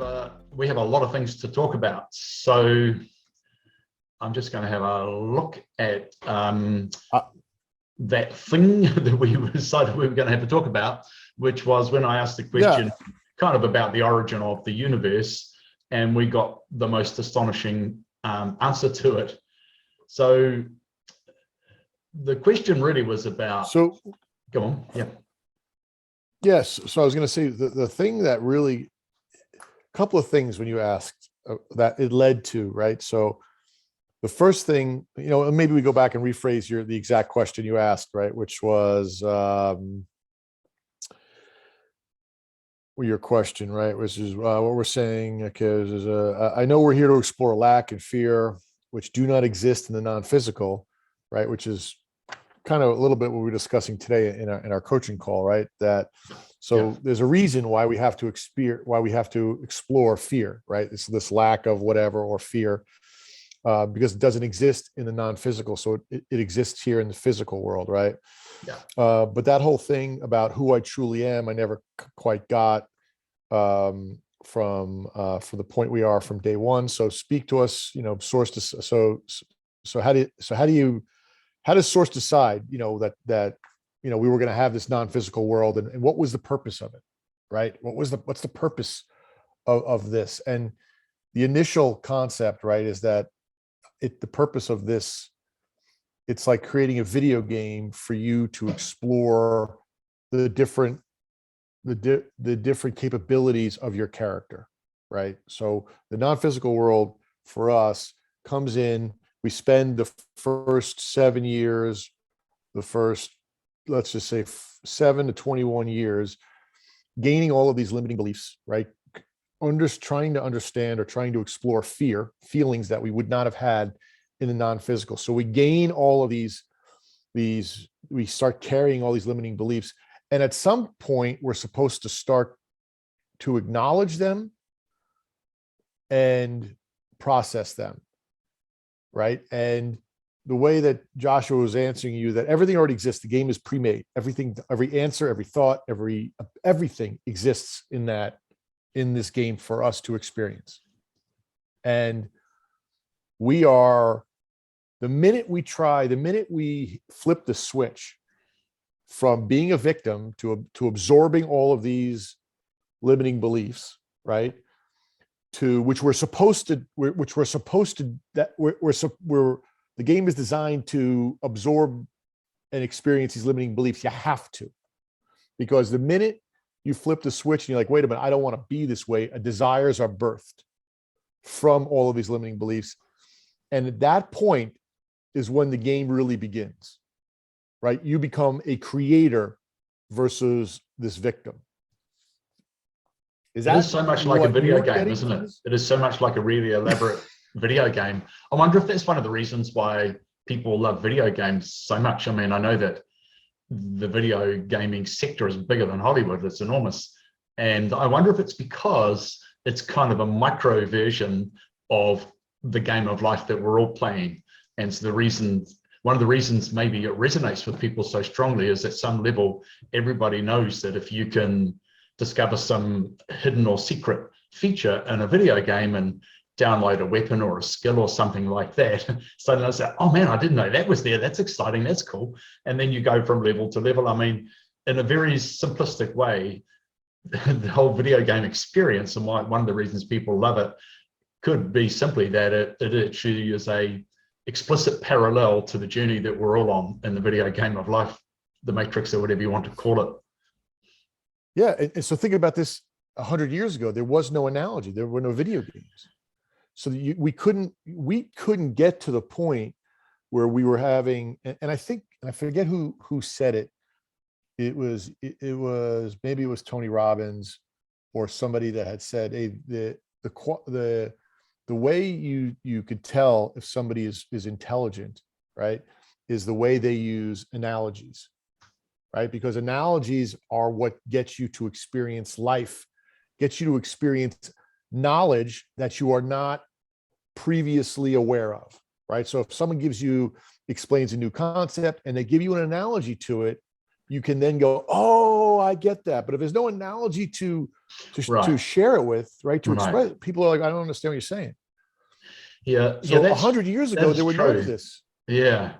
have a lot of things to talk about. So I'm just going to have a look at that thing that we decided we were going to have to talk about, which was when I asked the question kind of about the origin of the universe, and we got the most astonishing answer to it. So the question really was about, go on. Yeah. Yes. So I was going to say the thing that really, a couple of things when you asked that it led to, right? So the first thing, maybe we go back and rephrase the exact question you asked, right? Which was your question, right? Which is what we're saying. Okay, I know we're here to explore lack and fear, which do not exist in the non-physical, right? Which is kind of a little bit what we're discussing today in our coaching call, right? There's a reason why we have to explore fear, right? It's this lack of whatever or fear, because it doesn't exist in the non-physical, so it exists here in the physical world, right? Yeah. But that whole thing about who I truly am, I never quite got from the point we are from day one. So speak to us, source to so how does source decide, that we were going to have this non-physical world, and what was the purpose of it, right? What's the purpose of this? And the initial concept, right, is that the purpose of this, it's like creating a video game for you to explore the different capabilities of your character, right? So the non-physical world for us comes in, we spend the first 7 years, let's just say 7 to 21 years, gaining all of these limiting beliefs, right? Trying to understand or trying to explore feelings that we would not have had in the non-physical. So we gain all of these, we start carrying all these limiting beliefs. And at some point, we're supposed to start to acknowledge them and process them, right? And the way that Joshua was answering you, that everything already exists, the game is pre-made. Everything, every answer, every thought, everything exists in this game for us to experience. And the minute we flip the switch from being a victim to absorbing all of these limiting beliefs, right? The game is designed to absorb and experience these limiting beliefs. You have to, because the minute you flip the switch and you're like, wait a minute, I don't want to be this way, desires are birthed from all of these limiting beliefs. And at that point is when the game really begins, right? You become a creator versus this victim. It is so much like a video game, isn't it? It is so much like a really elaborate video game. I wonder if that's one of the reasons why people love video games so much. I mean, I know that the video gaming sector is bigger than Hollywood. It's enormous. And I wonder if it's because it's kind of a micro version of the game of life that we're all playing. And so one of the reasons maybe it resonates with people so strongly is at some level, everybody knows that if you can discover some hidden or secret feature in a video game and download a weapon or a skill or something like that, suddenly I say, oh man, I didn't know that was there. That's exciting. That's cool. And then you go from level to level. I mean, in a very simplistic way, the whole video game experience, and one of the reasons people love it, could be simply that it actually is a explicit parallel to the journey that we're all on in the video game of life, the matrix, or whatever you want to call it. Yeah, and so think about this. 100 years ago, there was no analogy. There were no video games. So we couldn't get to the point where we were having, and I forget who said it. It was maybe it was Tony Robbins or somebody that had said, hey, the way you could tell if somebody is intelligent, right, is the way they use analogies, right? Because analogies are what gets you to experience life, gets you to experience knowledge that you are not previously aware of, right? So if someone explains a new concept and they give you an analogy to it, you can then go, oh, I get that. But if there's no analogy to Right. share it with, right, to Right. express, people are like, I don't understand what you're saying. Yeah. Yeah. So That's 100 years ago, that's there were none of true. this. Yeah.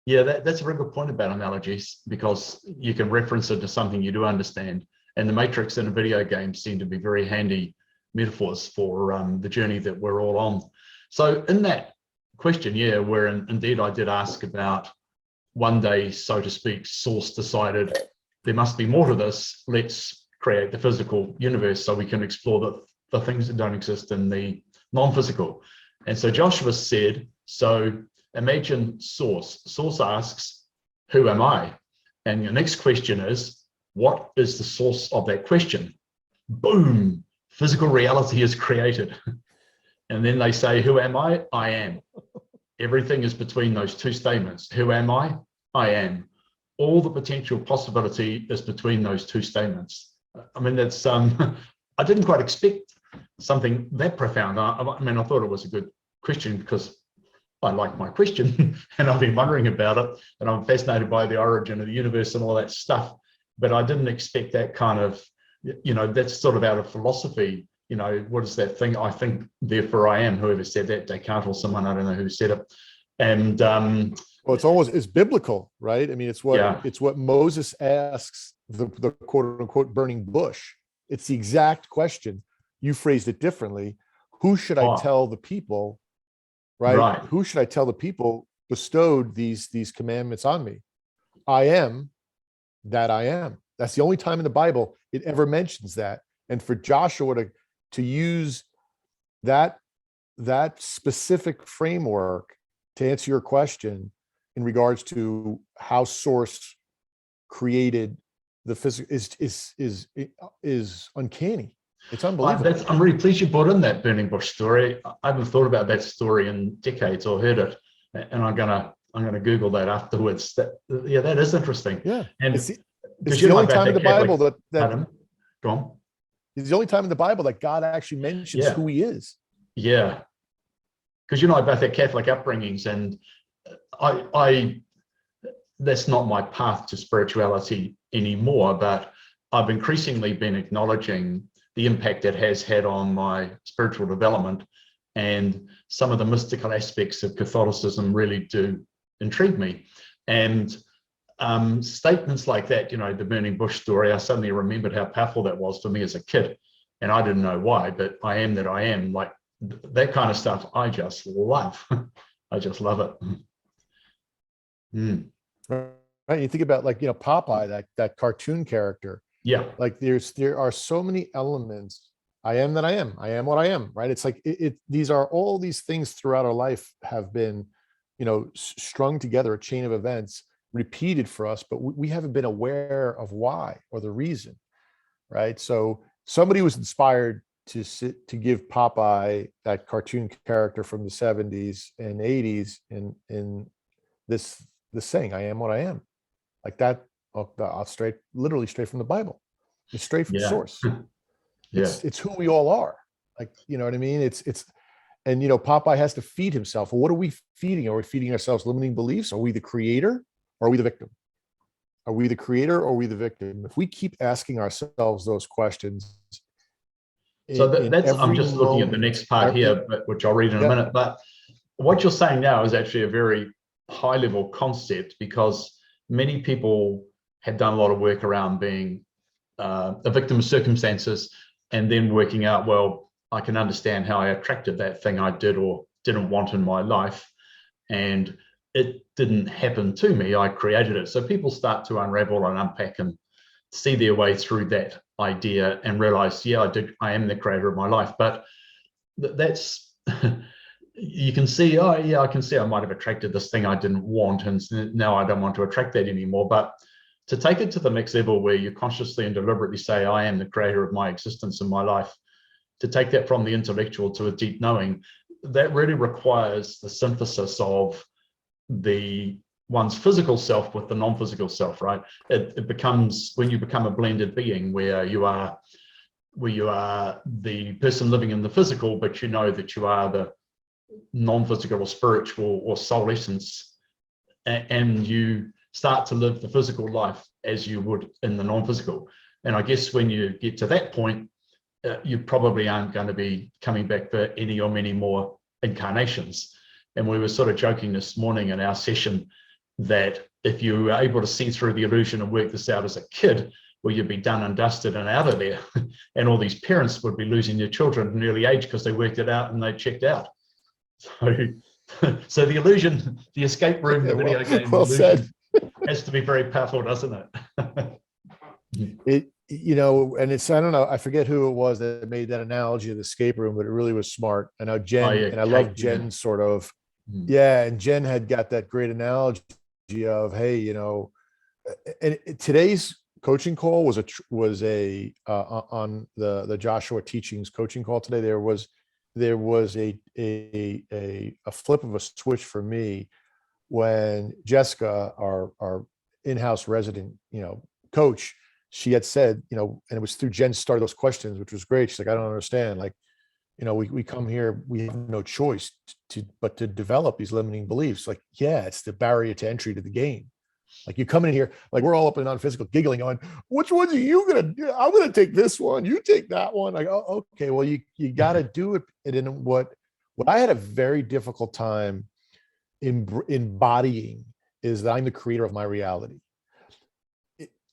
Yeah. That's a very good point about analogies, because you can reference it to something you do understand. And the Matrix in a video game seem to be very handy metaphors for the journey that we're all on. So in that question, yeah, where indeed I did ask about one day, so to speak, Source decided there must be more to this. Let's create the physical universe so we can explore the things that don't exist in the non-physical. And so Joshua said, so imagine Source. Source asks, who am I? And your next question is, what is the source of that question? Boom, physical reality is created. And then they say, who am I? I am. Everything is between those two statements. Who am I? I am. All the potential possibility is between those two statements. I mean, that's I didn't quite expect something that profound. I mean, I thought it was a good question because I like my question and I've been wondering about it, and I'm fascinated by the origin of the universe and all that stuff. But I didn't expect that kind of, that's sort of out of philosophy. What is that thing? I think, therefore I am. Whoever said that, Descartes or someone, I don't know who said it. And well, it's biblical, right? I mean, it's what Moses asks the quote unquote burning bush. It's the exact question. You phrased it differently. Who should I tell the people, right? Who should I tell the people bestowed these commandments on me? I am that I am. That's the only time in the Bible it ever mentions that. And for Joshua to use that specific framework to answer your question in regards to how Source created the physical is uncanny. It's unbelievable. I'm really pleased you brought in that burning bush story. I haven't thought about that story in decades or heard it, and I'm gonna Google that afterwards. That is interesting. Yeah, and it's the only time in the Bible that go on. It's the only time in the Bible that God actually mentions who He is. Yeah, because I both had Catholic upbringings, and I that's not my path to spirituality anymore, but I've increasingly been acknowledging the impact it has had on my spiritual development, and some of the mystical aspects of Catholicism really do intrigue me. And statements like that, the burning bush story, I suddenly remembered how powerful that was for me as a kid, and I didn't know why, but I am that I am. Like that kind of stuff, I just love. I just love it. Right. You think about Popeye, that cartoon character. Yeah. Like there are so many elements. I am that I am. I am what I am. Right. It's like these are all these things throughout our life have been, strung together, a chain of events repeated for us, but we haven't been aware of why or the reason. Right. So somebody was inspired to give Popeye, that cartoon character from the 70s and 80s, in this saying, I am what I am. Like that, literally straight from the Bible. It's straight from Source. It's who we all are. Like, you know what I mean? And Popeye has to feed himself. Well, what are we feeding? Are we feeding ourselves limiting beliefs? Are we the creator or are we the victim? Are we the creator or are we the victim? If we keep asking ourselves those questions. I'm just looking at the next part here, which I'll read in a minute. But what you're saying now is actually a very high level concept, because many people have done a lot of work around being a victim of circumstances, and then working out, well, I can understand how I attracted that thing I did or didn't want in my life, and it didn't happen to me, I created it. So people start to unravel and unpack and see their way through that idea and realize, I am the creator of my life. But that's you can see, I can see I might have attracted this thing I didn't want, and now I don't want to attract that anymore. But to take it to the next level, where you consciously and deliberately say, I am the creator of my existence in my life, to take that from the intellectual to a deep knowing, that really requires the synthesis of the one's physical self with the non-physical self, right? It becomes, when you become a blended being, where you are the person living in the physical, but you know that you are the non-physical or spiritual or soul essence, and you start to live the physical life as you would in the non-physical. And I guess when you get to that point, you probably aren't going to be coming back for any or many more incarnations. And we were sort of joking this morning in our session that if you were able to see through the illusion and work this out as a kid, well, you'd be done and dusted and out of there. And all these parents would be losing their children at an early age because they worked it out and they checked out. So the illusion, the escape room, the video game illusion has to be very powerful, doesn't it? And it's, I don't know, I forget who it was that made that analogy of the escape room, but it really was smart. And now Jen, and I love Jen's sort of, and Jen had got that great analogy of, hey, and today's coaching call was on the Joshua Teachings coaching call today. There was a flip of a switch for me when Jessica, our in-house resident, coach, she had said, and it was through Jen started those questions, which was great. She's like, I don't understand. Like, we come here, we have no choice but to develop these limiting beliefs. Like, yeah, it's the barrier to entry to the game. Like, you come in here, like we're all up in non-physical giggling on, which ones are you going to do? I'm going to take this one. You take that one. Like, oh, okay, well, you got to do it. And in what I had a very difficult time embodying is that I'm the creator of my reality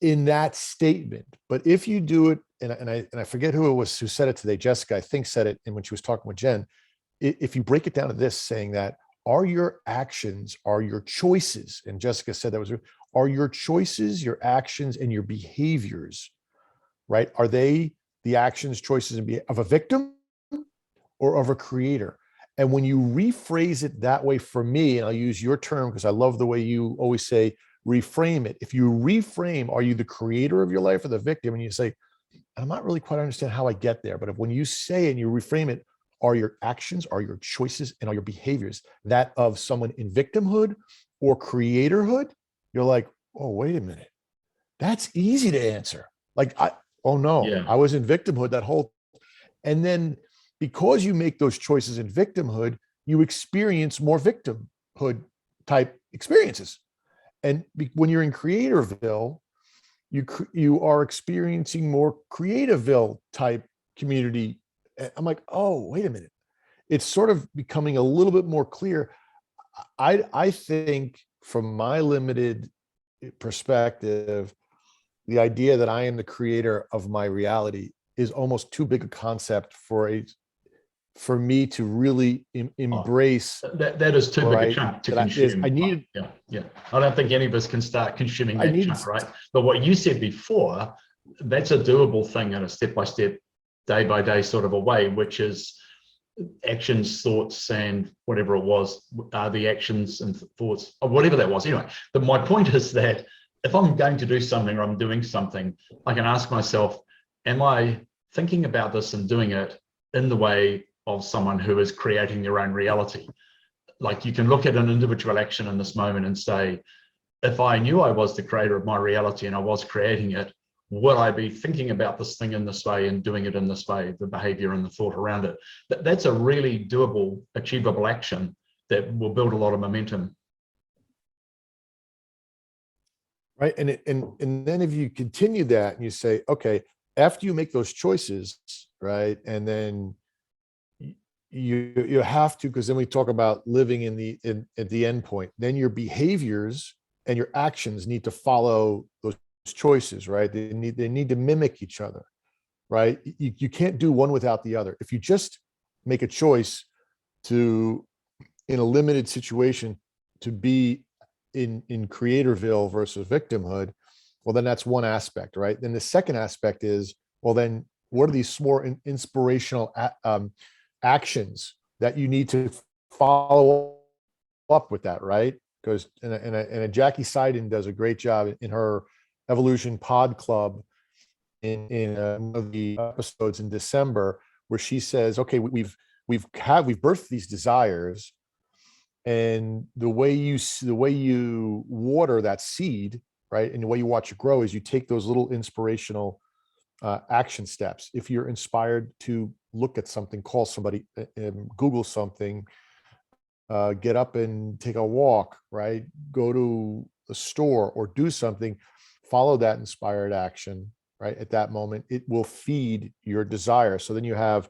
in that statement. But if you do it, and I forget who it was who said it today, Jessica, I think said it, and when she was talking with Jen, if you break it down to this, saying that are your actions, are your choices, and Jessica said that was, are your choices, your actions, and your behaviors, right? Are they the actions, choices, and of a victim or of a creator? And when you rephrase it that way, for me, and I'll use your term because I love the way you always say, reframe it. If you reframe, are you the creator of your life or the victim? And you say, I'm not really quite understand how I get there. But if when you say it and you reframe it, are your actions, are your choices, and are your behaviors that of someone in victimhood or creatorhood? You're like, oh, wait a minute. That's easy to answer. Like, oh no, yeah. I was in victimhood that whole, and then because you make those choices in victimhood, you experience more victimhood type experiences. And when you're in Creatorville, you are experiencing more Creativeville type community. I'm like, oh, wait a minute. It's sort of becoming a little bit more clear. I think from my limited perspective, the idea that I am the creator of my reality is almost too big a concept for me to really embrace. That is too big a chunk to consume. Yeah. I don't think any of us can start consuming that chunk, right? But what you said before, that's a doable thing in a step-by-step, day-by-day sort of a way, which is actions, thoughts, and whatever it was, the actions and thoughts, or whatever that was. Anyway, but my point is that if I'm going to do something or I'm doing something, I can ask myself, am I thinking about this and doing it in the way of someone who is creating their own reality? Like, you can look at an individual action in this moment and say, if I knew I was the creator of my reality and I was creating it, would I be thinking about this thing in this way and doing it in this way, the behavior and the thought around it? That's a really doable, achievable action that will build a lot of momentum. Right. And then if you continue that and you say, okay, after you make those choices, right, and then you have to, because then we talk about living at the end point, then your behaviors and your actions need to follow those choices, right? They need to mimic each other, right? You can't do one without the other. If you just make a choice to, in a limited situation, to be in Creatorville versus victimhood, well, then that's one aspect, right? Then the second aspect is, well, then what are these more inspirational actions that you need to follow up with that, right? Because and Jackie Seiden does a great job in her Evolution Pod Club in one of the episodes in December, where she says, okay, we've birthed these desires, and the way you water that seed, right, and the way you watch it grow is you take those little inspirational action steps. If you're inspired to look at something, call somebody, Google something, get up and take a walk, right? Go to the store or do something, follow that inspired action, right? At that moment, it will feed your desire. So then you have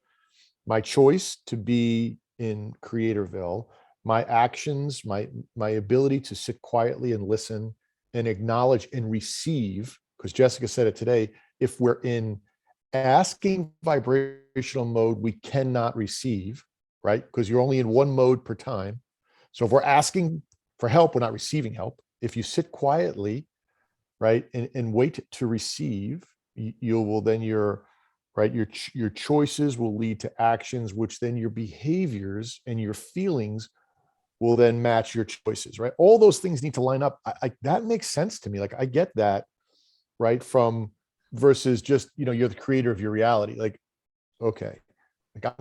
my choice to be in Creatorville, my actions, my ability to sit quietly and listen and acknowledge and receive, because Jessica said it today, if we're in asking vibrational mode, we cannot receive, right? Because you're only in one mode per time. So if we're asking for help, we're not receiving help. If you sit quietly, right, and wait to receive, you will then right, your choices will lead to actions, which then your behaviors and your feelings will then match your choices, right? All those things need to line up. That makes sense to me. Like I get that, right? From versus just, you're the creator of your reality. Like, okay, like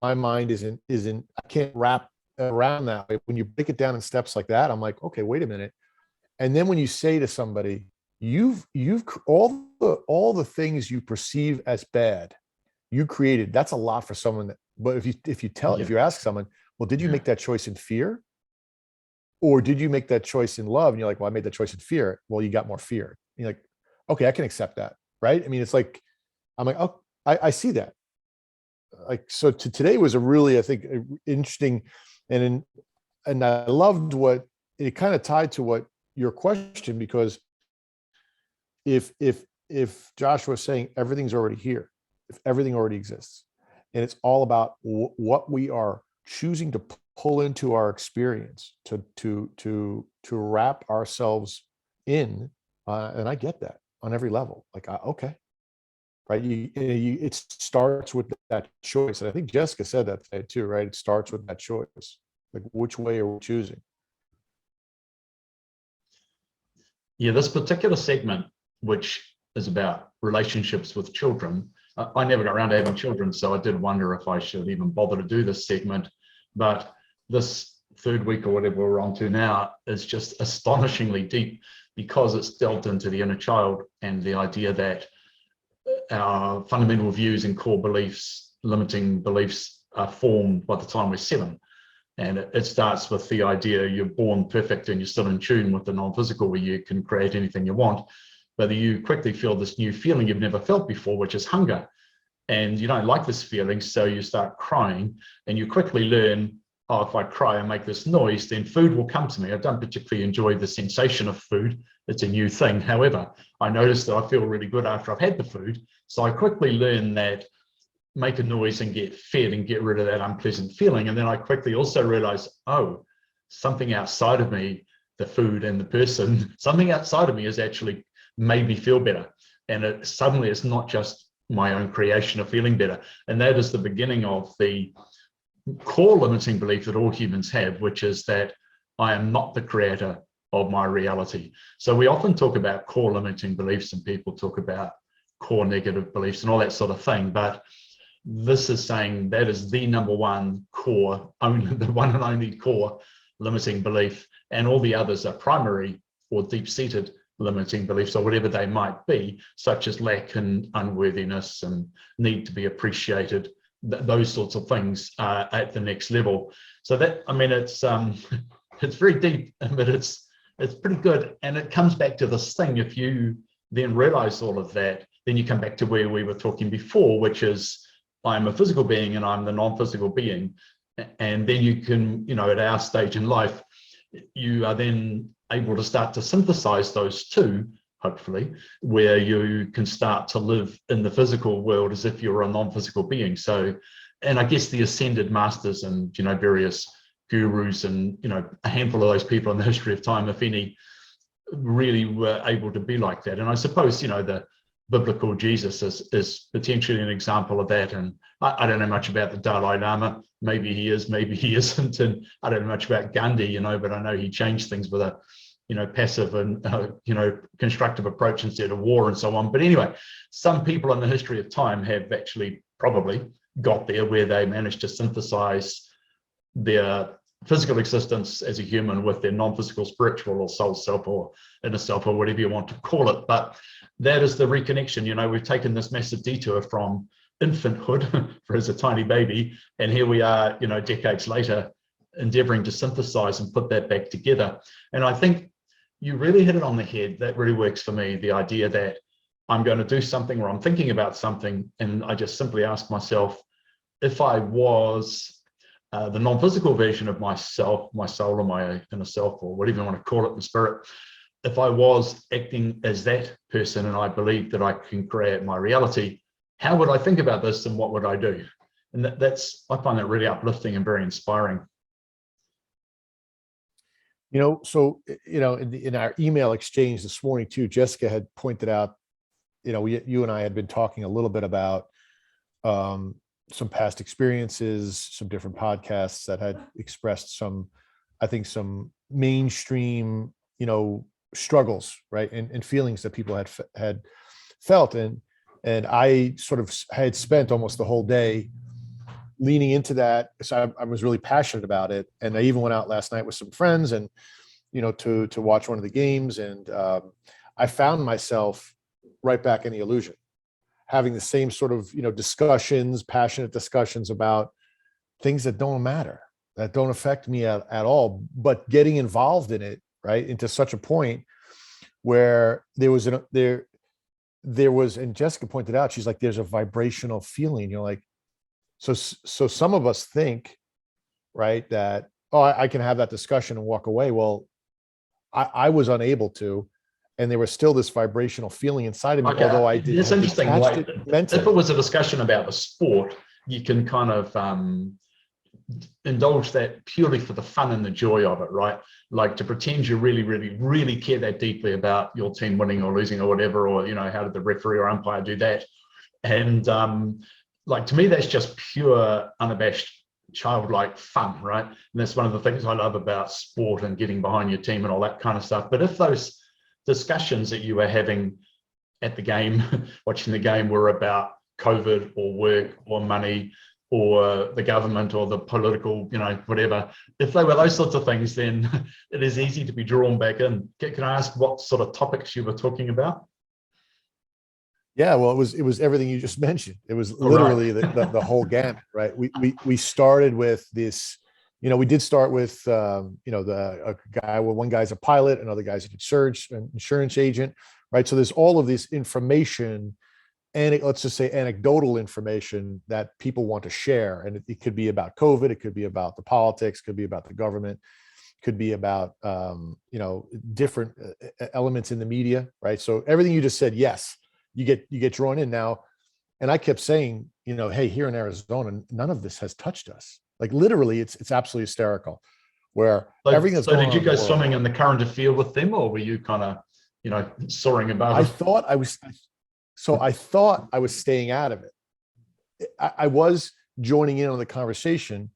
my mind isn't, I can't wrap around that. When you break it down in steps like that, I'm like, okay, wait a minute. And then when you say to somebody, you've all the things you perceive as bad, you created. That's a lot for someone that, but if you ask someone, well, did you make that choice in fear? Or did you make that choice in love? And you're like, well, I made that choice in fear. Well, you got more fear. And you're like, okay, I can accept that. Right. I mean, it's like, I'm like, oh, I see that. Like, so today was a really, I think, interesting, and I loved what it kind of tied to what your question, because if Joshua was saying everything's already here, if everything already exists, and it's all about what we are choosing to pull into our experience to wrap ourselves in, and I get that on every level. Like, okay, right? It starts with that choice, and I think Jessica said that today too, right? It starts with that choice. Like, which way are we choosing? Yeah, this particular segment, which is about relationships with children, I never got around to having children, so I did wonder if I should even bother to do this segment. But this third week or whatever we're on to now is just astonishingly deep, because it's delved into the inner child and the idea that our fundamental views and core beliefs, limiting beliefs, are formed by the time we're 7. And it starts with the idea you're born perfect and you're still in tune with the non-physical, where you can create anything you want. But you quickly feel this new feeling you've never felt before, which is hunger. And you don't like this feeling, so you start crying, and you quickly learn, oh, if I cry and make this noise, then food will come to me. I don't particularly enjoy the sensation of food. It's a new thing. However, I notice that I feel really good after I've had the food. So I quickly learn that make a noise and get fed and get rid of that unpleasant feeling. And then I quickly also realize, oh, something outside of me, the food and the person, something outside of me has actually made me feel better. And suddenly it's not just my own creation of feeling better. And that is the beginning of the core limiting belief that all humans have, which is that I am not the creator of my reality. So we often talk about core limiting beliefs, and people talk about core negative beliefs and all that sort of thing. But this is saying that is the number one core, only the one and only core limiting belief, and all the others are primary or deep-seated limiting beliefs, or whatever they might be, such as lack and unworthiness and need to be appreciated. Those sorts of things are at the next level. So that, I mean, it's very deep, but it's pretty good. And it comes back to this thing: if you then realize all of that, then you come back to where we were talking before, which is I'm a physical being and I'm the non-physical being. And then you can, at our stage in life, you are then able to start to synthesize those two, hopefully, where you can start to live in the physical world as if you're a non-physical being. So, and I guess the ascended masters and, various gurus and, a handful of those people in the history of time, if any, really were able to be like that. And I suppose, the biblical Jesus is potentially an example of that. And I don't know much about the Dalai Lama. Maybe he is, maybe he isn't. And I don't know much about Gandhi, but I know he changed things with a, passive and, constructive approach instead of war and so on. But anyway, some people in the history of time have actually probably got there where they managed to synthesize their physical existence as a human with their non-physical spiritual or soul self or inner self or whatever you want to call it. But that is the reconnection. We've taken this massive detour from infanthood for as a tiny baby, and here we are, decades later, endeavoring to synthesize and put that back together. And I think you really hit it on the head. That really works for me. The idea that I'm going to do something or I'm thinking about something, and I just simply ask myself, if I was the non-physical version of myself, my soul or my inner self, or whatever you want to call it, the spirit, if I was acting as that person and I believe that I can create my reality, how would I think about this and what would I do? And I find that really uplifting and very inspiring. So, in our email exchange this morning too, Jessica had pointed out, you and I had been talking a little bit about some past experiences, some different podcasts that had expressed some mainstream, struggles, right, and feelings that people had felt, and I sort of had spent almost the whole day leaning into that. So I was really passionate about it, and I even went out last night with some friends, and to watch one of the games, and I found myself right back in the illusion, having the same sort of passionate discussions about things that don't matter, that don't affect me at all, but getting involved in it, right, into such a point where there was, and Jessica pointed out, she's like, there's a vibrational feeling. You're like, so some of us think, right, that, oh, I can have that discussion and walk away. Well, I was unable to, and there was still this vibrational feeling inside of me, although I did. It's interesting. Like, if it was a discussion about the sport, you can kind of indulge that purely for the fun and the joy of it, right? Like, to pretend you really, really, really care that deeply about your team winning or losing or whatever, or how did the referee or umpire do that? And like, to me, that's just pure, unabashed, childlike fun, right? And that's one of the things I love about sport and getting behind your team and all that kind of stuff. But if those discussions that you were having at the game, watching the game, were about COVID or work or money or the government or the political, whatever, if they were those sorts of things, then it is easy to be drawn back in. Can I ask what sort of topics you were talking about? Yeah, well, it was everything you just mentioned. It was literally the whole gamut, right? We started with this, we did start with a guy, well, one guy's a pilot, another guy's an insurance agent, right? So there's all of this information, and let's just say anecdotal information that people want to share, and it could be about COVID, it could be about the politics, could be about the government, could be about different elements in the media, right? So everything you just said, yes. You get drawn in now. And I kept saying, hey, here in Arizona, none of this has touched us. Like, literally, it's absolutely hysterical. Where everything that's going on. So did you go swimming in the current of field with them, or were you kind of, soaring above? I thought I was staying out of it. I was joining in on the conversation,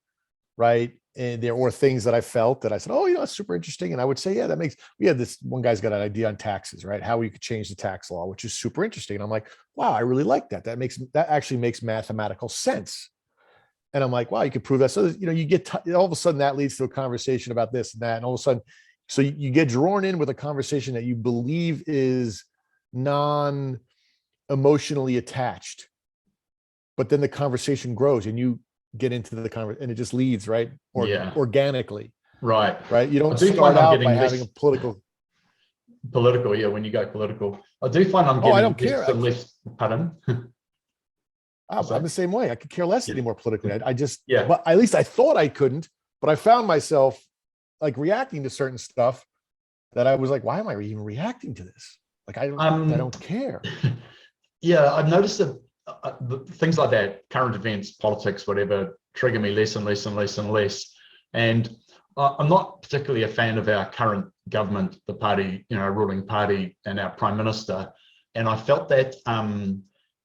right? And there were things that I felt that I said, oh, it's super interesting. And I would say, yeah, we had this one guy's got an idea on taxes, right? How we could change the tax law, which is super interesting. And I'm like, wow, I really like that. That actually makes mathematical sense. And I'm like, wow, you could prove that. So, you get, all of a sudden that leads to a conversation about this and that. And all of a sudden, so you get drawn in with a conversation that you believe is non-emotionally attached, but then the conversation grows and you get into the conversation, and it just leads, right? Organically. Right. You don't start out by having a political, yeah, when you go political. I do find I'm getting I don't care. Pardon? I'm the same way. I could care less anymore politically. I just, but at least I thought I couldn't, but I found myself like reacting to certain stuff that I was like, why am I even reacting to this? Like, I don't care. Yeah, I've noticed that things like that, current events, politics, whatever, trigger me less and less and less and less. And I'm not particularly a fan of our current government, the party, ruling party, and our prime minister. And I felt that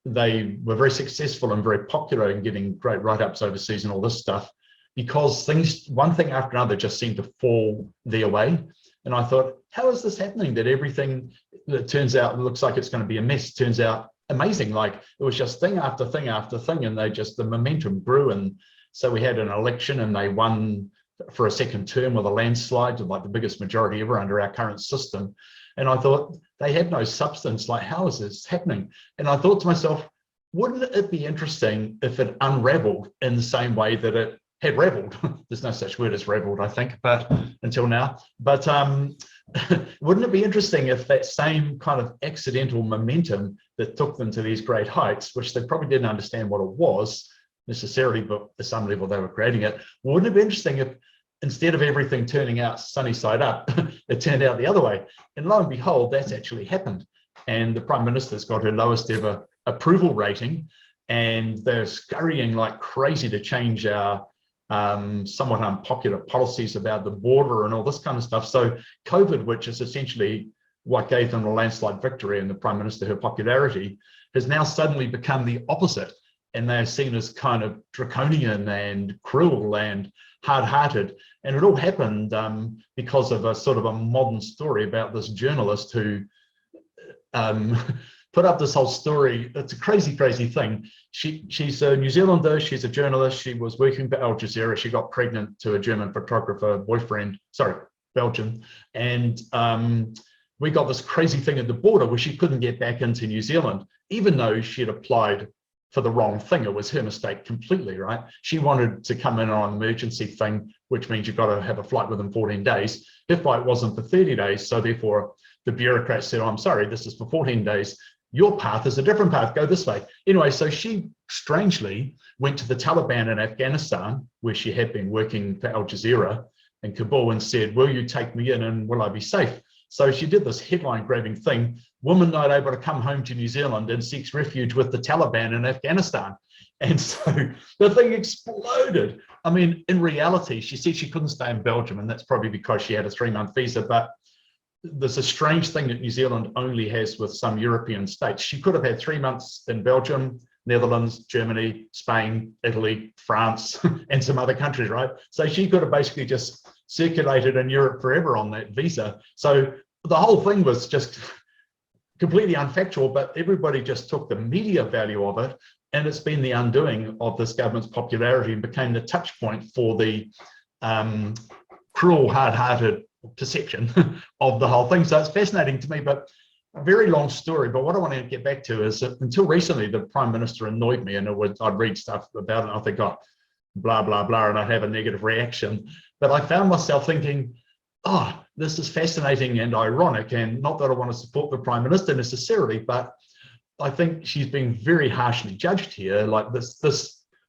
they were very successful and very popular in getting great write-ups overseas and all this stuff, because one thing after another just seemed to fall their way. And I thought, how is this happening, that everything that turns out looks like it's going to be a mess turns out amazing? Like, it was just thing after thing after thing, and the momentum grew. And so we had an election and they won for a second term with a landslide, like the biggest majority ever under our current system. And I thought, they have no substance. Like, how is this happening? And I thought to myself, wouldn't it be interesting if it unraveled in the same way that it had raveled? There's no such word as raveled, I think, but until now. But wouldn't it be interesting if that same kind of accidental momentum that took them to these great heights, which they probably didn't understand what it was necessarily, but at some level they were creating it, wouldn't it be interesting if instead of everything turning out sunny side up, it turned out the other way? And lo and behold, that's actually happened. And the Prime Minister's got her lowest ever approval rating, and they're scurrying like crazy to change our somewhat unpopular policies about the border and all this kind of stuff. So COVID, which is essentially what gave them a landslide victory and the Prime Minister her popularity, has now suddenly become the opposite. And they're seen as kind of draconian and cruel and hard-hearted. And it all happened because of a sort of a modern story about this journalist who put up this whole story. It's a crazy, crazy thing. She's a New Zealander. She's a journalist. She was working for Al Jazeera. She got pregnant to a German photographer boyfriend, sorry, Belgian. And we got this crazy thing at the border where she couldn't get back into New Zealand, even though she had applied for the wrong thing. It was her mistake completely, right? She wanted to come in on an emergency thing, which means you've got to have a flight within 14 days. Her flight wasn't for 30 days. So therefore the bureaucrats said, oh, I'm sorry, this is for 14 days. Your path is a different path, go this way. Anyway, so she strangely went to the Taliban in Afghanistan, where she had been working for Al Jazeera in Kabul, and said, will you take me in and will I be safe? So she did this headline grabbing thing, woman not able to come home to New Zealand and seeks refuge with the Taliban in Afghanistan. And so the thing exploded. I mean, in reality, she said she couldn't stay in Belgium, and that's probably because she had a 3-month visa, but there's a strange thing that New Zealand only has with some European states. She could have had 3 months in Belgium, Netherlands, Germany, Spain, Italy, France, and some other countries, right? So she could have basically just circulated in Europe forever on that visa. So the whole thing was just completely unfactual, but everybody just took the media value of it, and it's been the undoing of this government's popularity and became the touch point for the cruel, hard-hearted perception of the whole thing. So it's fascinating to me, but a very long story. But what I want to get back to is that until recently, the Prime Minister annoyed me, and I'd read stuff about it and I think, oh, blah, blah, blah, and I'd have a negative reaction. But I found myself thinking, oh, this is fascinating and ironic, and not that I want to support the Prime Minister necessarily, but I think she's being very harshly judged here. Like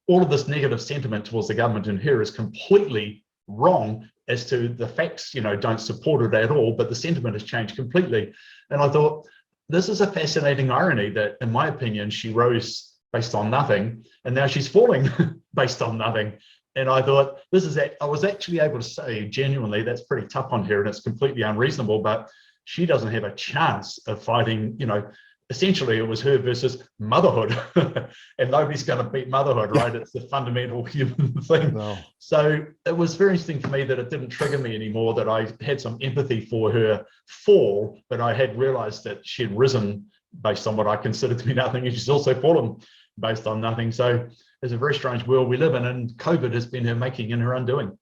all of this negative sentiment towards the government and her is completely wrong as to the facts, don't support it at all, but the sentiment has changed completely. And I thought, this is a fascinating irony that, in my opinion, she rose based on nothing, and now she's falling based on nothing. And I thought, I was actually able to say, genuinely, that's pretty tough on her, and it's completely unreasonable, but she doesn't have a chance of fighting, essentially it was her versus motherhood, and nobody's going to beat motherhood, right? It's the fundamental human thing. No. So it was very interesting for me that it didn't trigger me anymore, that I had some empathy for her fall, but I had realized that she had risen based on what I considered to be nothing, and she's also fallen based on nothing. So it's a very strange world we live in, and COVID has been her making and her undoing.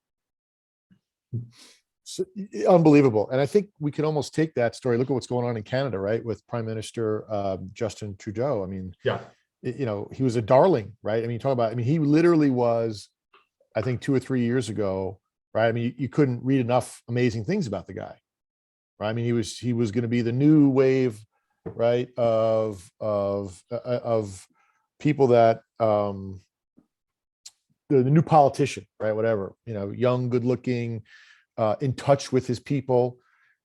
So, unbelievable. And I think we can almost take that story. Look at what's going on in Canada, right? With Prime Minister Justin Trudeau. I mean, yeah, he was a darling, right? I mean, he literally was, I think 2 or 3 years ago, right? I mean, you couldn't read enough amazing things about the guy, right? I mean, he was going to be the new wave, right? Of people that, the new politician, right? Whatever, young, good looking, in touch with his people.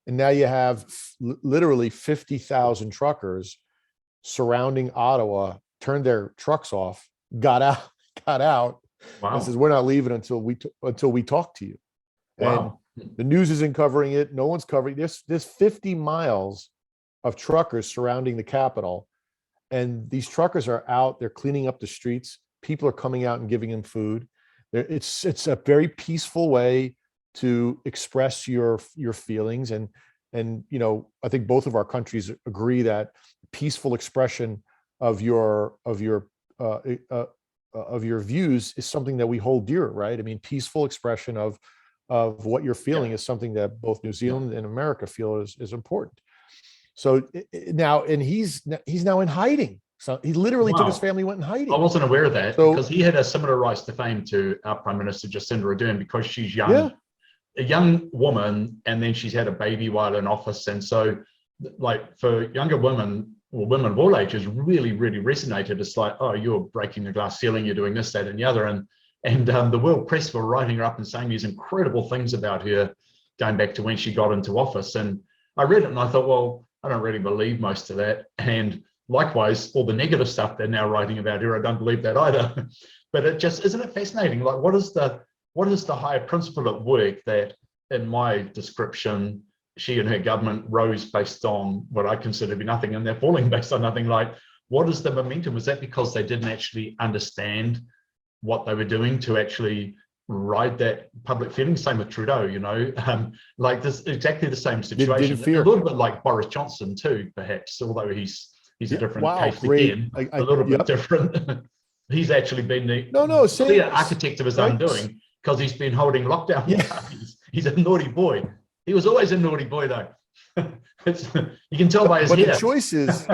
And now you have literally 50,000 truckers surrounding Ottawa, turned their trucks off, got out, wow. And says, we're not leaving until we talk to you. Wow. And the news isn't covering it. No one's covering this. There's 50 miles of truckers surrounding the Capitol. And these truckers are out, they're cleaning up the streets. People are coming out and giving them food. It's a very peaceful way to express your feelings, and I think both of our countries agree that peaceful expression of your views is something that we hold dear, right? I mean, peaceful expression of what you're feeling is something that both New Zealand and America feel is important. So now, and he's now in hiding. So he literally took his family, went in hiding. I wasn't aware of that, because he had a similar rise to fame to our Prime Minister Jacinda Ardern, because she's young. Yeah. a young woman, and then she's had a baby while in office. And so like for younger women, or women of all ages, really, really resonated. It's like, oh, you're breaking the glass ceiling, you're doing this, that, and the other. And the world press were writing her up and saying these incredible things about her going back to when she got into office. And I read it and I thought, well, I don't really believe most of that. And likewise, all the negative stuff they're now writing about her, I don't believe that either. But it just, isn't it fascinating? Like, what is the higher principle at work that, in my description, she and her government rose based on what I consider to be nothing, and they're falling based on nothing? Like, what is the momentum? Was that because they didn't actually understand what they were doing to actually ride that public feeling? Same with Trudeau, like this, exactly the same situation. A little bit like Boris Johnson too, perhaps, although he's a different case again, a little bit different. He's actually been the clear architect of his undoing, because he's been holding lockdown parties. He's a naughty boy. He was always a naughty boy, though. You can tell by his hair. The choice is,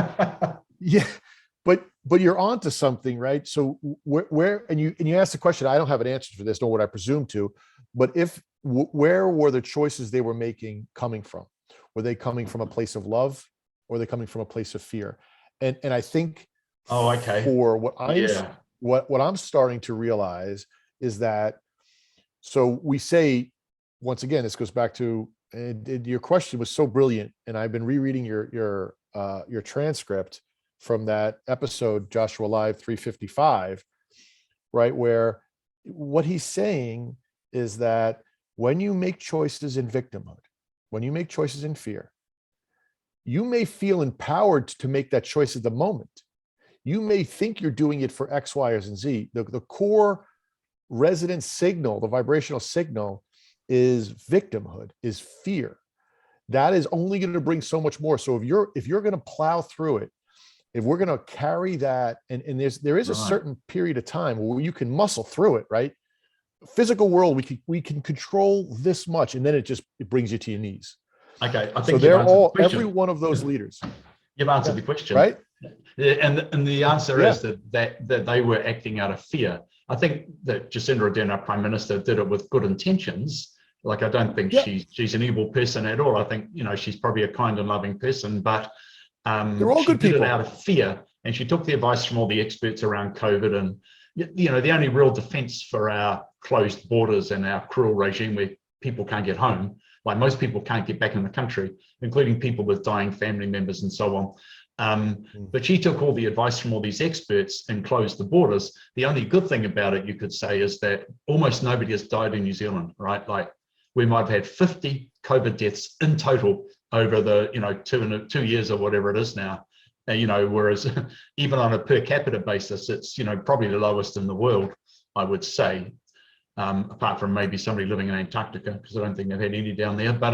but you're onto something, right? So where and you asked the question. I don't have an answer for this, nor would I presume to. But where were the choices they were making coming from? Were they coming from a place of love, or were they coming from a place of fear? And I think, for what I'm starting to realize is that, so we say, once again, this goes back to, your question was so brilliant, and I've been rereading your transcript from that episode, Joshua Live 355, right, where what he's saying is that when you make choices in victimhood, when you make choices in fear, you may feel empowered to make that choice at the moment. You may think you're doing it for X, Y, or Z. The core resonant signal, the vibrational signal, is victimhood, is fear. That is only going to bring so much more. So if you're going to plow through it, if we're going to carry that, and there is a certain period of time where you can muscle through it, right? Physical world, we can control this much, and then it brings you to your knees. Okay, I think so they're all, every one of those leaders. You've answered the question, right? And the answer is that they were acting out of fear. I think that Jacinda Ardern, our Prime Minister, did it with good intentions. Like, I don't think she's an evil person at all. I think, she's probably a kind and loving person, but they're all good people. Did it out of fear, and she took the advice from all the experts around COVID. And the only real defense for our closed borders and our cruel regime where people can't get home, like most people can't get back in the country, including people with dying family members and so on. But she took all the advice from all these experts and closed the borders. The only good thing about it, you could say, is that almost nobody has died in New Zealand, right? Like, we might have had 50 COVID deaths in total over the 2 years or whatever it is now. Whereas even on a per capita basis, it's probably the lowest in the world, I would say. Apart from maybe somebody living in Antarctica, because I don't think they've had any down there. But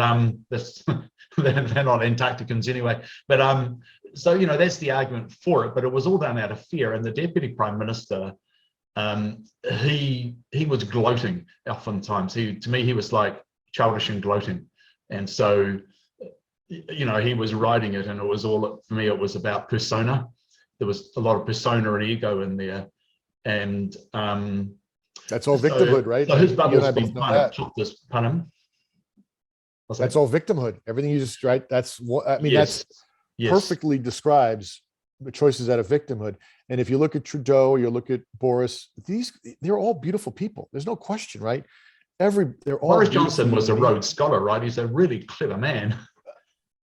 they're not Antarcticans anyway. But so that's the argument for it. But it was all done out of fear. And the Deputy Prime Minister, he was gloating oftentimes. To me, he was like childish and gloating. And so he was writing it, and it was all, for me, it was about persona. There was a lot of persona and ego in there, and that's all victimhood, right? So his bubble's been kind of took this pun. That's all victimhood. Everything you just right. That's what I mean. Yes. Perfectly describes the choices out of victimhood. And if you look at Trudeau, or you look at Boris, they're all beautiful people. There's no question, right? They're all. Boris Johnson was a Rhodes Scholar, right? He's a really clever man.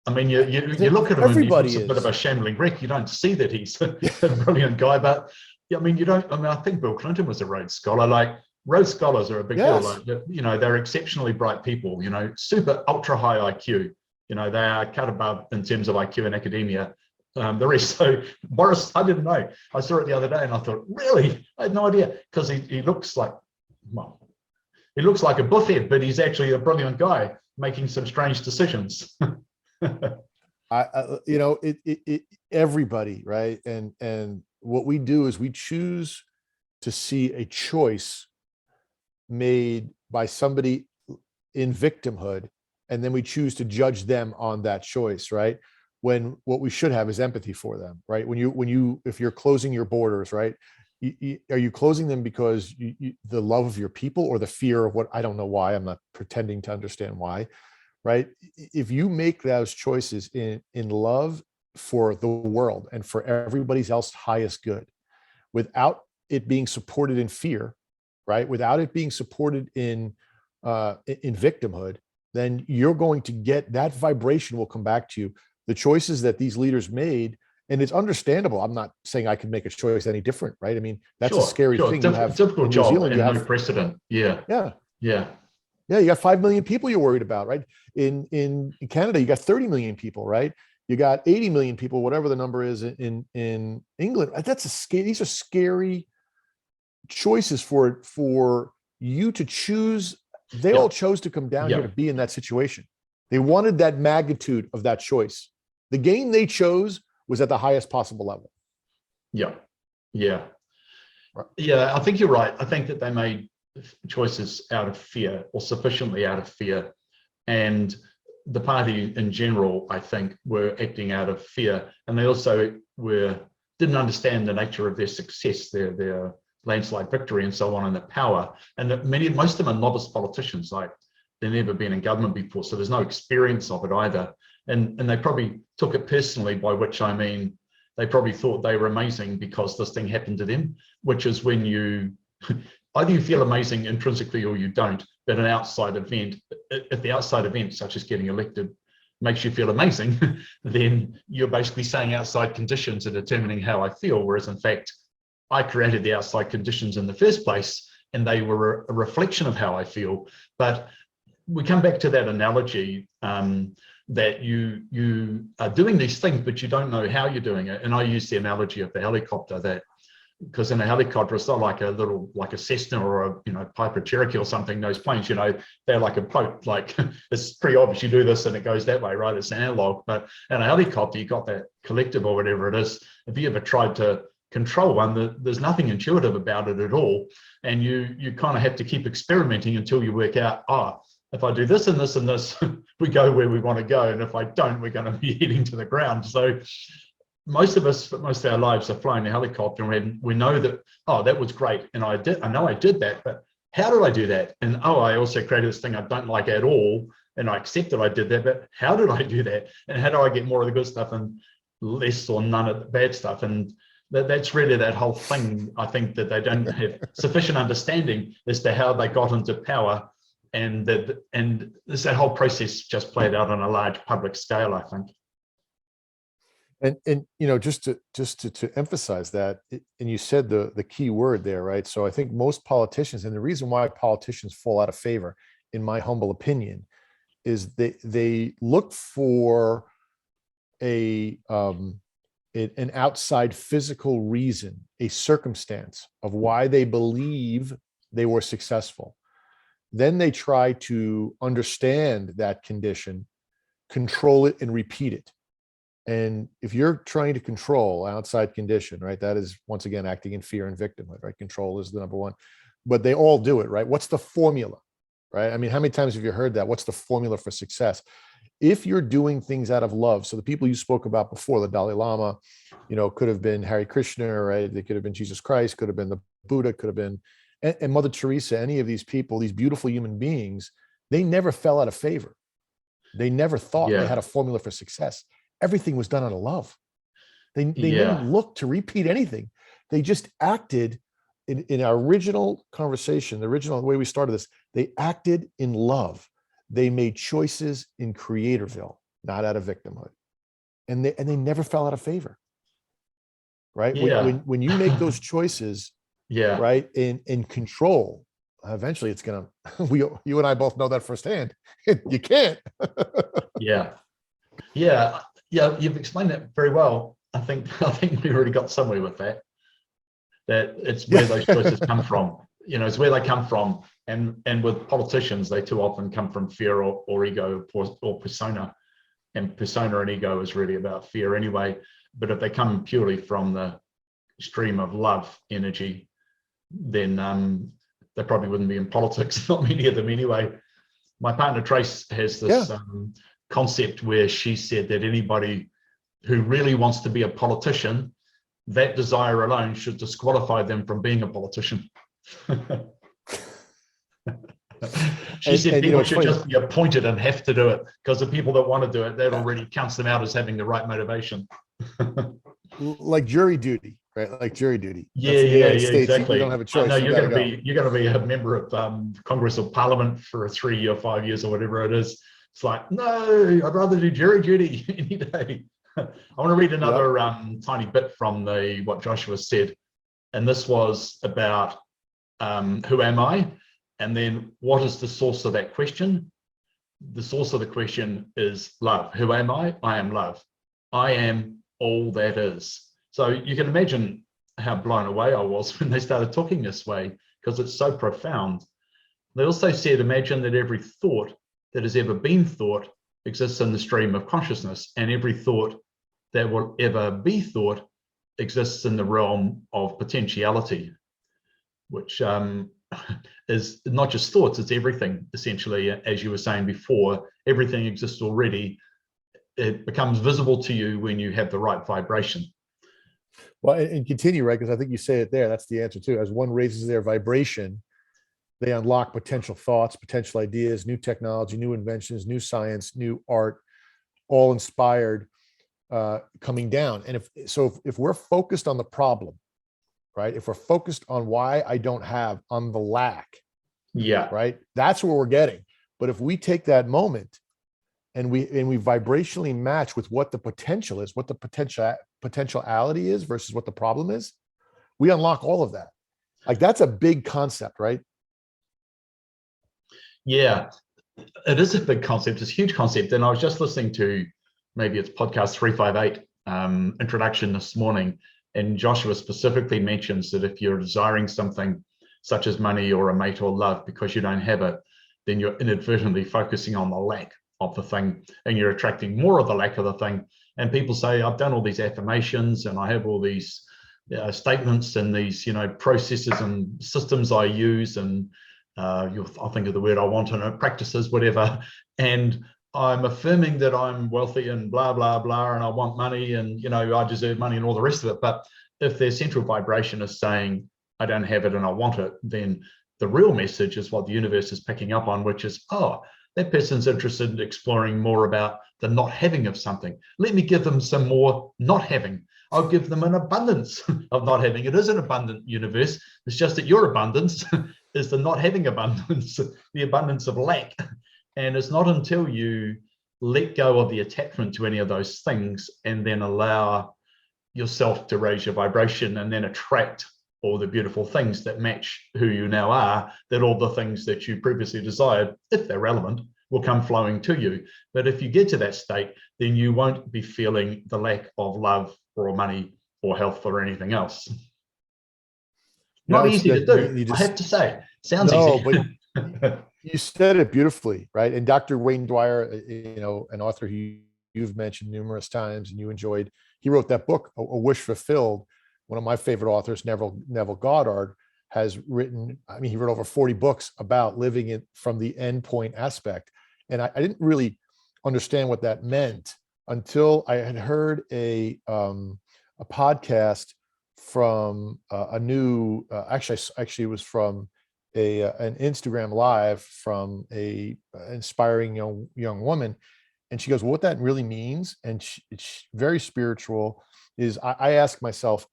I mean, you look at him, and he's a bit of a shambling wreck. You don't see that he's a brilliant guy, but I mean, I think Bill Clinton was a Rhodes Scholar. Like, Rhodes Scholars are a big deal. Like, they're exceptionally bright people. Super ultra high IQ. They are cut above in terms of IQ in academia. The rest. So Boris, I didn't know. I saw it the other day, and I thought, really, I had no idea, because he looks like, he looks like a buffhead, but he's actually a brilliant guy making some strange decisions. Everybody, right? And what we do is we choose to see a choice made by somebody in victimhood, and then we choose to judge them on that choice, right? When what we should have is empathy for them, right? If you're closing your borders, right? are you closing them because the love of your people, or the fear of what? I don't know why. I'm not pretending to understand why, right? If you make those choices in love for the world and for everybody's else highest good, without it being supported in fear, right? Without it being supported in victimhood, then you're going to get that vibration will come back to you. The choices that these leaders made, and it's understandable. I'm not saying I could make a choice any different, right? I mean, that's a scary thing. You have difficult in New job Zealand, and you no have precedent. Yeah, yeah, yeah, yeah. You got 5 million people you're worried about, right? In Canada, you got 30 million people, right? You got 80 million people, whatever the number is in England. That's a scary. These are scary choices for you to choose. They all yep, chose to come down here to yep, be in that situation. They wanted that magnitude of that choice. The game they chose was at the highest possible level. yep, yeah, Right. yeah. I think you're right. I think that they made choices out of fear, or sufficiently out of fear, and the party in general, I think, were acting out of fear, and they also didn't understand the nature of their success, their landslide victory, and so on, and the power. And that most of them are novice politicians, like they've never been in government before, so there's no experience of it either. And they probably took it personally, by which I mean they probably thought they were amazing because this thing happened to them, which is when you either you feel amazing intrinsically or you don't. But an outside event, if the outside event, such as getting elected, makes you feel amazing, then you're basically saying outside conditions are determining how I feel, whereas in fact, I created the outside conditions in the first place, and they were a reflection of how I feel. But we come back to that analogy that you are doing these things, but you don't know how you're doing it. And I use the analogy of the helicopter, that because in a helicopter, it's not like a Cessna or a Piper Cherokee or something. Those planes, they're like a boat. Like it's pretty obvious you do this and it goes that way, right? It's analog. But in a helicopter, you got that collective or whatever it is. If you ever tried to control one, there's nothing intuitive about it at all, and you kind of have to keep experimenting until you work out, if I do this and this and this, we go where we want to go, and if I don't, we're going to be heading to the ground. So most of us, for most of our lives, are flying a helicopter, and we know that, that was great, and I know I did that, but how did I do that? And I also created this thing I don't like at all, and I accept that I did that, but how did I do that? And how do I get more of the good stuff and less or none of the bad stuff? And that's really that whole thing. I think that they don't have sufficient understanding as to how they got into power, and that whole process just played out on a large public scale, I think. And just to emphasize that, and you said the key word there, right? So I think most politicians, and the reason why politicians fall out of favor, in my humble opinion, is they look for an outside physical reason, a circumstance of why they believe they were successful. Then they try to understand that condition, control it, and repeat it. And if you're trying to control outside condition, right, that is once again acting in fear and victimhood, right? Control is the number one, but they all do it, right? What's the formula, right? I mean, how many times have you heard that? What's the formula for success? If you're doing things out of love, so the people you spoke about before, the Dalai Lama, could have been Hare Krishna, right? They could have been Jesus Christ, could have been the Buddha, could have been, and Mother Teresa, any of these people, these beautiful human beings, they never fell out of favor. They never thought they had a formula for success. Everything was done out of love. They didn't look to repeat anything. They just acted in our original conversation, the original way we started this, they acted in love. They made choices in Creatorville, not out of victimhood. And they never fell out of favor. Right? Yeah. When you make those choices, right, in control, eventually it's gonna, you and I both know that firsthand. You can't. Yeah, you've explained that very well. I think we already got somewhere with that. That it's where those choices come from. It's where they come from. And with politicians, they too often come from fear or ego or persona. And persona and ego is really about fear anyway. But if they come purely from the stream of love energy, then they probably wouldn't be in politics, not many of them anyway. My partner Trace has this concept where she said that anybody who really wants to be a politician that desire alone should disqualify them from being a politician. She said people should just be appointed and have to do it, because the people that want to do it, that already counts them out as having the right motivation. Like jury duty, right? Like jury duty. Yeah, exactly. You don't have a choice. No, you're going to be a member of Congress or Parliament for 3 or 5 years or whatever it is. It's like, no, I'd rather do jury duty any day. I want to read another tiny bit from what Joshua said, and this was about who am I, and then what is the source of that question? The source of the question is love. Who am I? I am love. I am all that is. So you can imagine how blown away I was when they started talking this way, because it's so profound. They also said, imagine that every thought that has ever been thought exists in the stream of consciousness, and every thought that will ever be thought exists in the realm of potentiality, which is not just thoughts, it's everything, essentially. As you were saying before, everything exists already. It becomes visible to you when you have the right vibration. Well, and continue, right? Because I think you say it there. That's the answer too. As one raises their vibration, they unlock potential thoughts, potential ideas, new technology, new inventions, new science, new art, all inspired, coming down. And if we're focused on the problem, right? If we're focused on why I don't have, on the lack, right? That's where we're getting. But if we take that moment and we vibrationally match with what the potential is, what the potentiality is versus what the problem is, we unlock all of that. Like, that's a big concept, right? Yeah, it is a big concept. It's a huge concept. And I was just listening to, maybe it's podcast 358 introduction this morning, and Joshua specifically mentions that if you're desiring something such as money or a mate or love because you don't have it, then you're inadvertently focusing on the lack of the thing, and you're attracting more of the lack of the thing. And people say, I've done all these affirmations and I have all these statements and these, processes and systems I use, and I'll think of the word I want, and practices, whatever. And I'm affirming that I'm wealthy and blah, blah, blah, and I want money and, I deserve money and all the rest of it. But if their central vibration is saying, I don't have it and I want it, then the real message is what the universe is picking up on, which is, oh, that person's interested in exploring more about the not having of something. Let me give them some more not having. I'll give them an abundance of not having. It is an abundant universe. It's just that your abundance is the not having abundance, the abundance of lack. And it's not until you let go of the attachment to any of those things and then allow yourself to raise your vibration and then attract all the beautiful things that match who you now are, that all the things that you previously desired, if they're relevant, will come flowing to you. But if you get to that state, then you won't be feeling the lack of love or money or health or anything else. Not easy to do, I have to say. Sounds easy. But you said it beautifully, right? And Dr. Wayne Dwyer, an author you've mentioned numerous times and you enjoyed, he wrote that book, A Wish Fulfilled. One of my favorite authors, Neville Goddard, has written, he wrote over 40 books about living it from the endpoint aspect. And I didn't really understand what that meant until I had heard a podcast from a new, actually it was from an Instagram live from a inspiring young woman. And she goes, well, what that really means, and it's very spiritual, is I ask myself,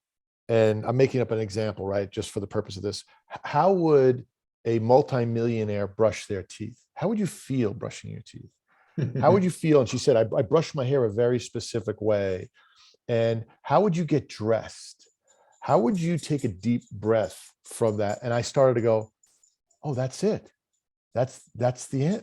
and I'm making up an example, right, just for the purpose of this, how would a multimillionaire brush their teeth? How would you feel brushing your teeth? How would you feel? And she said, I brush my hair a very specific way. And how would you get dressed? How would you take a deep breath from that? And I started to go, oh, that's it. That's the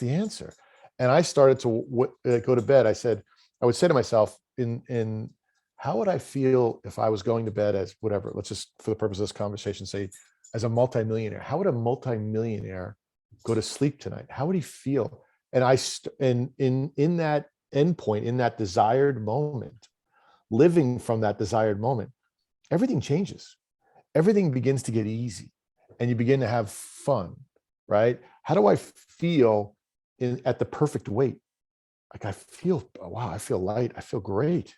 answer. And I started to go to bed. I would say to myself, in how would I feel if I was going to bed as whatever, let's just, for the purpose of this conversation, say as a multimillionaire? How would a multimillionaire go to sleep tonight? How would he feel? And in that endpoint, in that desired moment, living from that desired moment, everything changes. Everything begins to get easy and you begin to have fun, right? How do I feel at the perfect weight? Like I feel, wow, I feel light. I feel great.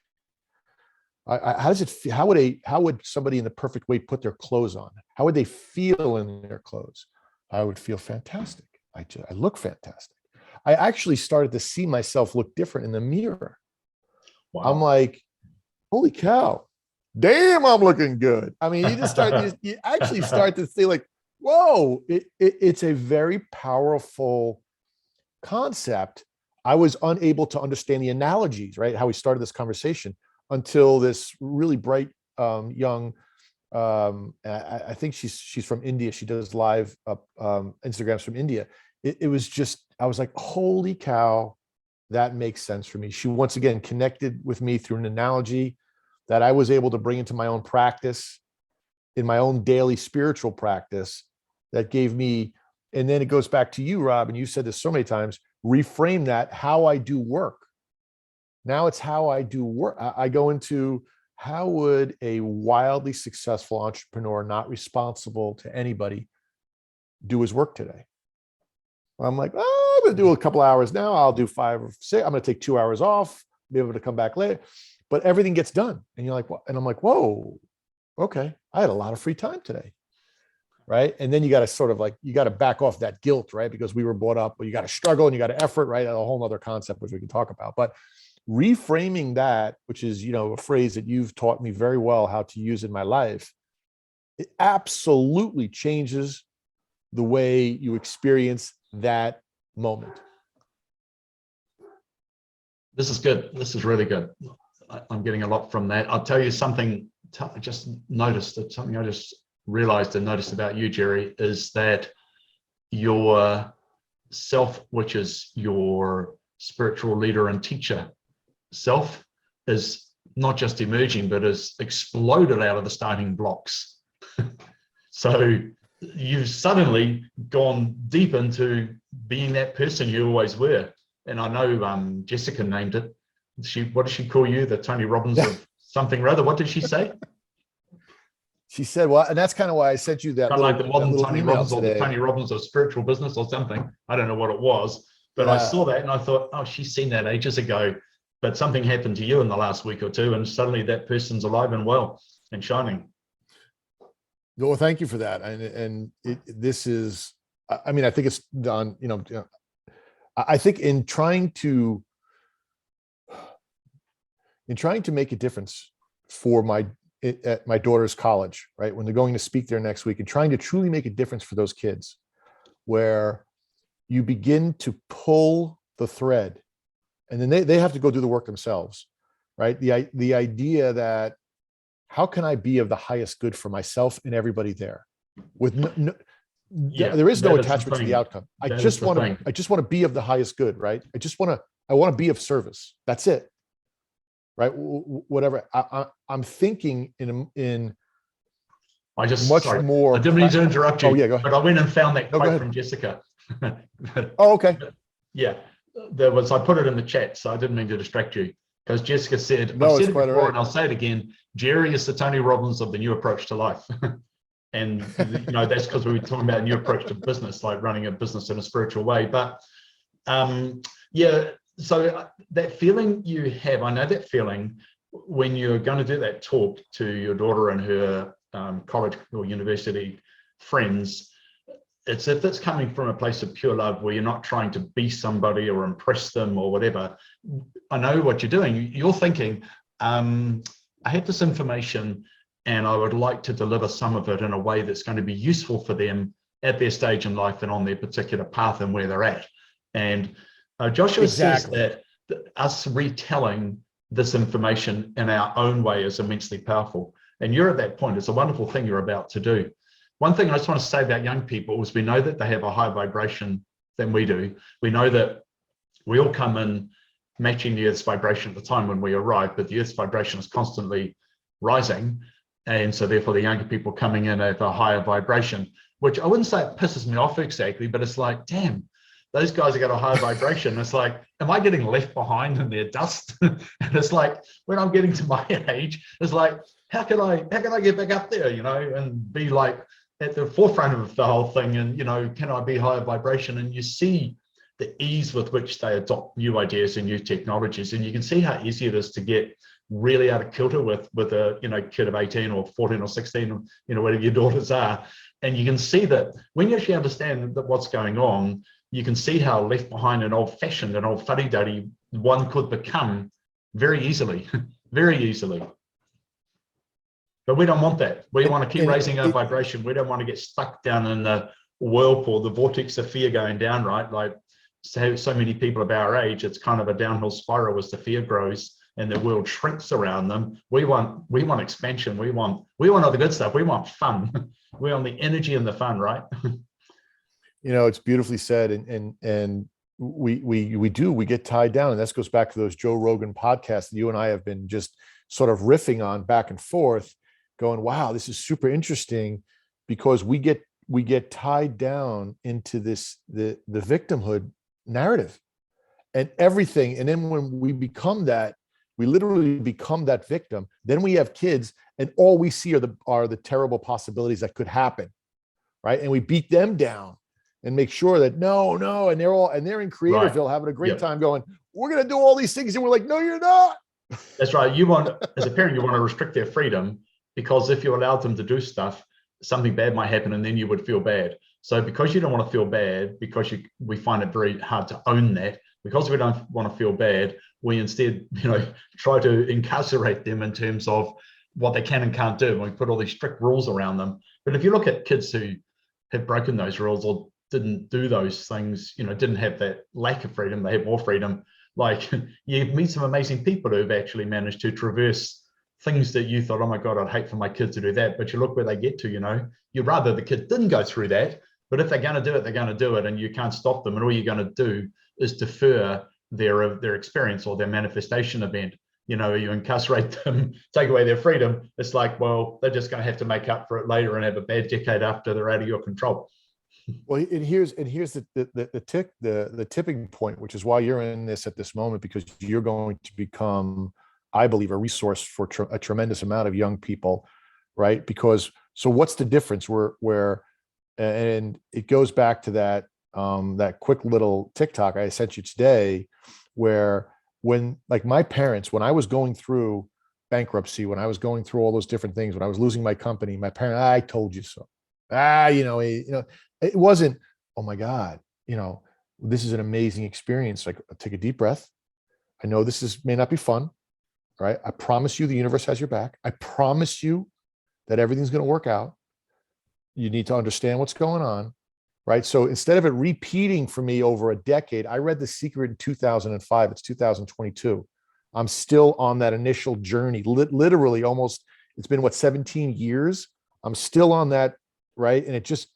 How does it feel? How would somebody in the perfect way put their clothes on? How would they feel in their clothes? I would feel fantastic. I look fantastic. I actually started to see myself look different in the mirror. Wow. I'm like, holy cow, damn, I'm looking good. I mean, you actually start to see like, whoa, it's a very powerful concept. I was unable to understand the analogies, right? How we started this conversation until this really bright young, I think she's from India. She does live Instagrams from India. It was just, I was like, holy cow, that makes sense for me. She once again connected with me through an analogy that I was able to bring into my own practice, in my own daily spiritual practice, that gave me, and then it goes back to you, Rob, and you said this so many times, reframe that, how I do work. Now it's how I do work. I go into, how would a wildly successful entrepreneur, not responsible to anybody, do his work today? I'm like, oh, I'm going to do a couple hours now. I'll do 5 or 6. I'm going to take 2 hours off, be able to come back later. But everything gets done. And you're like, what? And I'm like, whoa, okay. I had a lot of free time today. Right. And then you got to sort of like, you got to back off that guilt, right? Because we were brought up, well, you got to struggle and you got to effort, right? A whole nother concept, which we can talk about. But reframing that, which is, a phrase that you've taught me very well how to use in my life, it absolutely changes the way you experience that moment. This is good. This is really good. I'm getting a lot from that. I'll tell you something I just noticed, that something I just realized and noticed about you, Jerry, is that your self, which is your spiritual leader and teacher self, is not just emerging, but has exploded out of the starting blocks. So you've suddenly gone deep into being that person you always were. And I know Jessica named it. What did she call you? The Tony Robbins of something or other. What did she say? She said, well, and that's kind of why I sent you that. Kind of like the modern Tony Robbins today. or the Tony Robbins of spiritual business or something. I don't know what it was, but I saw that and I thought, oh, she's seen that ages ago. But something happened to you in the last week or two, and suddenly that person's alive and well and shining. Well, thank you for that. And this is, I mean, I think it's done, I think in trying to make a difference for at my daughter's college, right? When they're going to speak there next week, and trying to truly make a difference for those kids, where you begin to pull the thread, and then they have to go do the work themselves, right? The idea that, how can I be of the highest good for myself and everybody there, with there is no attachment to the outcome. I just want to be of the highest good, right? I want to be of service. That's it, right? Whatever. I'm thinking in much more. I didn't mean to interrupt you. Oh yeah, go ahead. But I went and found that quote from Jessica. Oh, okay. Yeah, I put it in the chat, so I didn't mean to distract you, because Jessica said, no, I've said it before, right. And I'll say it again, Jerry is the Tony Robbins of the new approach to life. And that's because we were talking about a new approach to business, like running a business in a spiritual way. But so that feeling you have, I know that feeling when you're going to do that talk to your daughter and her college or university friends. It's if it's coming from a place of pure love, where you're not trying to be somebody or impress them or whatever. I know what you're doing. You're thinking, I have this information and I would like to deliver some of it in a way that's going to be useful for them at their stage in life and on their particular path and where they're at. And Joshua says that us retelling this information in our own way is immensely powerful. And you're at that point. It's a wonderful thing you're about to do. One thing I just want to say about young people is we know that they have a higher vibration than we do. We know that we all come in matching the Earth's vibration at the time when we arrive, but the Earth's vibration is constantly rising. And so therefore the younger people coming in at a higher vibration, which I wouldn't say it pisses me off exactly, but it's like, damn, those guys have got a higher vibration. It's like, am I getting left behind in their dust? And it's like, when I'm getting to my age, it's like, how can I get back up there, and be like at the forefront of the whole thing? And, can I be higher vibration? And you see the ease with which they adopt new ideas and new technologies. And you can see how easy it is to get really out of kilter with a, you know, kid of 18 or 14 or 16, you know, whatever your daughters are. And you can see that when you actually understand that what's going on, you can see how left behind and old-fashioned and old fuddy-duddy one could become very easily, very easily. But we don't want that. We want to keep raising our vibration. We don't want to get stuck down in the whirlpool, the vortex of fear going down, right? Like so many people of our age, it's kind of a downhill spiral as the fear grows and the world shrinks around them. We want expansion. We want all the good stuff. We want fun. We want the energy and the fun, right? You know, it's beautifully said, and we get tied down, and this goes back to those Joe Rogan podcasts that you and I have been just sort of riffing on back and forth, going, wow, this is super interesting, because we get tied down into this the victimhood narrative and everything. And then when we become that, we literally become that victim. Then we have kids, and all we see are the terrible possibilities that could happen, right? And we beat them down and make sure that no, and they're in Creatorville having a great time, going, we're going to do all these things, and we're like, no, you're not. That's right. You want, as a parent, you want to restrict their freedom, because if you allowed them to do stuff, something bad might happen, and then you would feel bad. So because you don't want to feel bad, because we find it very hard to own that, because we don't want to feel bad, we instead, you know, try to incarcerate them in terms of what they can and can't do. And we put all these strict rules around them. But if you look at kids who have broken those rules or didn't do those things, you know, didn't have that lack of freedom, they have more freedom. Like, you meet some amazing people who've actually managed to traverse things that you thought, oh my God, I'd hate for my kids to do that. But you look where they get to, you know, you'd rather the kid didn't go through that. But if they're going to do it, they're going to do it, and you can't stop them. And all you're going to do is defer their experience or their manifestation event. You know, you incarcerate them, take away their freedom. It's like, well, they're just going to have to make up for it later and have a bad decade after they're out of your control. Well, and here's the tipping point, which is why you're in this at this moment, because you're going to become, I believe, a resource for a tremendous amount of young people, right? Because so what's the difference? And it goes back to that quick little TikTok I sent you today, where when, like, my parents, when I was going through bankruptcy, when I was going through all those different things, when I was losing my company, my parents, I told you so. It wasn't, oh my God, this is an amazing experience. Like, take a deep breath. I know this may not be fun, right? I promise you the universe has your back. I promise you that everything's going to work out. You need to understand what's going on, right? So instead of it repeating for me over a decade, I read The Secret in 2005. It's 2022. I'm still on that initial journey, literally almost, it's been 17 years. I'm still on that, right? And it just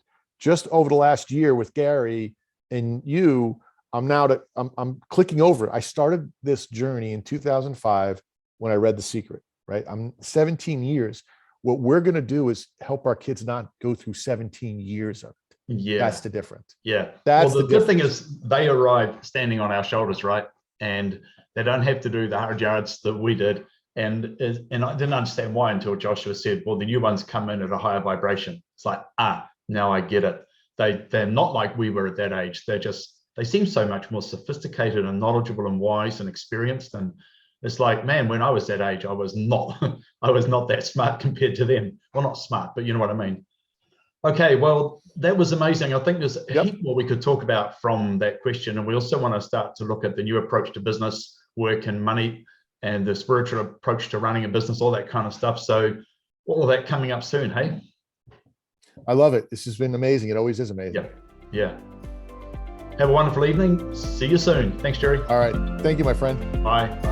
over the last year with Gary and you, I'm clicking over. I started this journey in 2005 when I read The Secret, right? I'm 17 years. What we're going to do is help our kids not go through 17 years of it. Yeah. That's the difference. Yeah. That's well, the good thing is they arrive standing on our shoulders, right? And they don't have to do the hard yards that we did. And I didn't understand why until Joshua said, well, the new ones come in at a higher vibration. It's like, now I get it. They're not like we were at that age. They seem so much more sophisticated and knowledgeable and wise and experienced. And it's like, man, when I was that age, I was not that smart compared to them. Well, not smart, but you know what I mean. Okay, well, that was amazing. I think there's a heap more we could talk about from that question. And we also want to start to look at the new approach to business, work and money, and the spiritual approach to running a business, all that kind of stuff. So all of that coming up soon, hey? I love it. This has been amazing. It always is amazing. Yeah. Have a wonderful evening. See you soon. Thanks, Jerry. All right. Thank you, my friend. Bye.